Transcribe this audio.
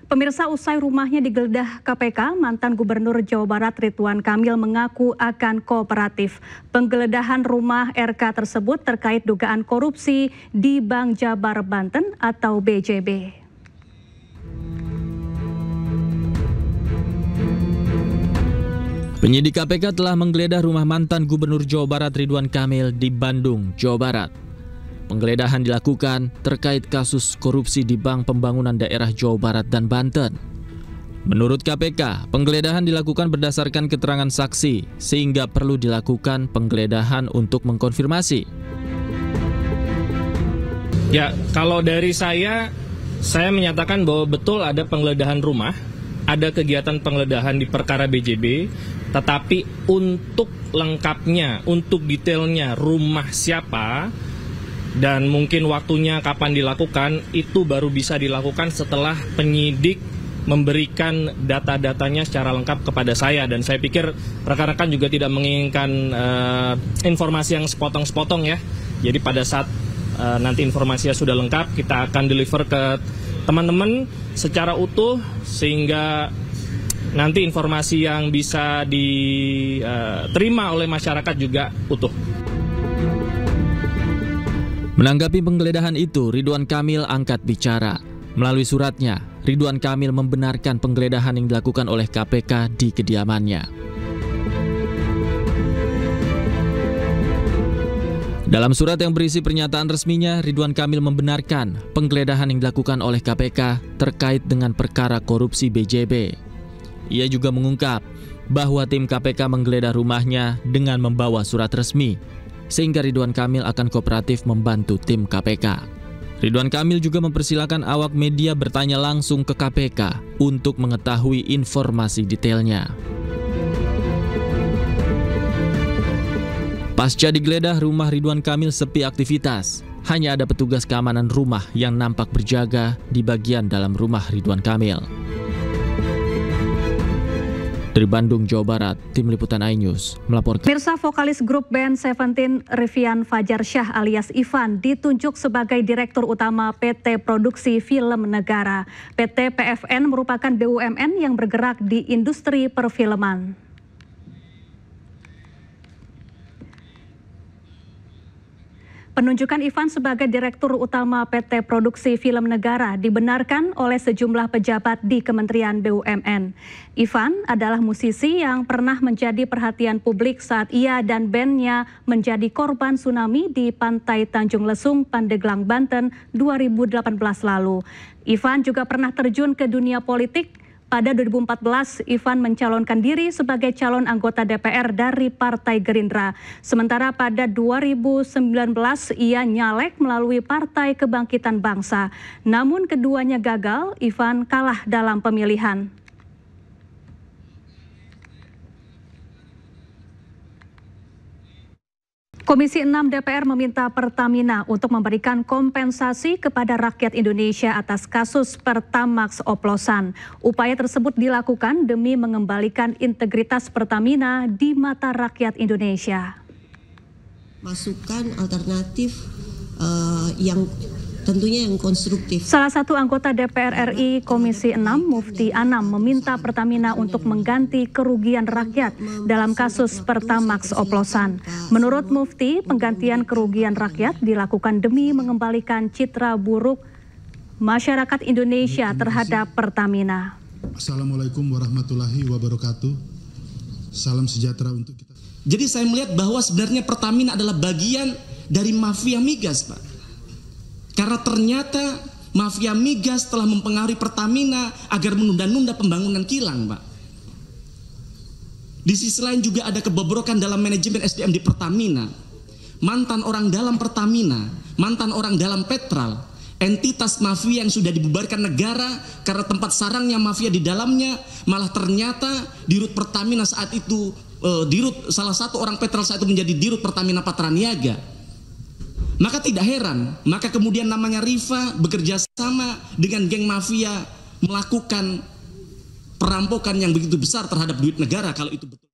Pemirsa, usai rumahnya digeledah KPK, mantan Gubernur Jawa Barat Ridwan Kamil mengaku akan kooperatif. Penggeledahan rumah RK tersebut terkait dugaan korupsi di Bank Jabar Banten atau BJB. Penyidik KPK telah menggeledah rumah mantan Gubernur Jawa Barat Ridwan Kamil di Bandung, Jawa Barat. Penggeledahan dilakukan terkait kasus korupsi di Bank Pembangunan Daerah Jawa Barat dan Banten. Menurut KPK, penggeledahan dilakukan berdasarkan keterangan saksi, sehingga perlu dilakukan penggeledahan untuk mengkonfirmasi. Ya, kalau dari saya menyatakan bahwa betul ada penggeledahan rumah, ada kegiatan penggeledahan di perkara BJB, tetapi untuk lengkapnya, untuk detailnya rumah siapa, dan mungkin waktunya kapan dilakukan, itu baru bisa dilakukan setelah penyidik memberikan data-datanya secara lengkap kepada saya. Dan saya pikir rekan-rekan juga tidak menginginkan informasi yang sepotong-sepotong ya. Jadi pada saat nanti informasinya sudah lengkap, kita akan deliver ke teman-teman secara utuh, sehingga nanti informasi yang bisa diterima oleh masyarakat juga utuh. Menanggapi penggeledahan itu, Ridwan Kamil angkat bicara. Melalui suratnya, Ridwan Kamil membenarkan penggeledahan yang dilakukan oleh KPK di kediamannya. Dalam surat yang berisi pernyataan resminya, Ridwan Kamil membenarkan penggeledahan yang dilakukan oleh KPK terkait dengan perkara korupsi BJB. Ia juga mengungkap bahwa tim KPK menggeledah rumahnya dengan membawa surat resmi, sehingga Ridwan Kamil akan kooperatif membantu tim KPK. Ridwan Kamil juga mempersilahkan awak media bertanya langsung ke KPK untuk mengetahui informasi detailnya. Pasca digeledah, rumah Ridwan Kamil sepi aktivitas. Hanya ada petugas keamanan rumah yang nampak berjaga di bagian dalam rumah Ridwan Kamil. Dari Bandung, Jawa Barat, Tim Liputan iNews melaporkan. Pemirsa, vokalis grup band Seventeen Rivian Fajar Syah alias Ivan ditunjuk sebagai Direktur Utama PT Produksi Film Negara. PT PFN merupakan BUMN yang bergerak di industri perfilman. Penunjukan Ivan sebagai Direktur Utama PT Produksi Film Negara dibenarkan oleh sejumlah pejabat di Kementerian BUMN. Ivan adalah musisi yang pernah menjadi perhatian publik saat ia dan bandnya menjadi korban tsunami di Pantai Tanjung Lesung, Pandeglang, Banten 2018 lalu. Ivan juga pernah terjun ke dunia politik. Pada 2014, Ivan mencalonkan diri sebagai calon anggota DPR dari Partai Gerindra. Sementara pada 2019, ia nyalek melalui Partai Kebangkitan Bangsa. Namun keduanya gagal, Ivan kalah dalam pemilihan. Komisi 6 DPR meminta Pertamina untuk memberikan kompensasi kepada rakyat Indonesia atas kasus Pertamax oplosan. Upaya tersebut dilakukan demi mengembalikan integritas Pertamina di mata rakyat Indonesia. Masukan alternatif yang tentunya yang konstruktif. Salah satu anggota DPR RI Komisi 6, Mufti Anam, meminta Pertamina untuk mengganti kerugian rakyat dalam kasus Pertamax oplosan. Menurut Mufti, penggantian kerugian rakyat dilakukan demi mengembalikan citra buruk masyarakat Indonesia terhadap Pertamina. Assalamualaikum warahmatullahi wabarakatuh. Salam sejahtera untuk kita. Jadi saya melihat bahwa sebenarnya Pertamina adalah bagian dari mafia migas, Pak. Karena ternyata mafia migas telah mempengaruhi Pertamina agar menunda-nunda pembangunan kilang, Pak. Di sisi lain juga ada kebobrokan dalam manajemen SDM di Pertamina. Mantan orang dalam Pertamina, mantan orang dalam Petral, entitas mafia yang sudah dibubarkan negara karena tempat sarangnya mafia di dalamnya, malah ternyata dirut Pertamina saat itu, salah satu orang Petral saat itu menjadi dirut Pertamina Patraniaga. Maka tidak heran, maka kemudian namanya Riva bekerja sama dengan geng mafia melakukan perampokan yang begitu besar terhadap duit negara kalau itu betul.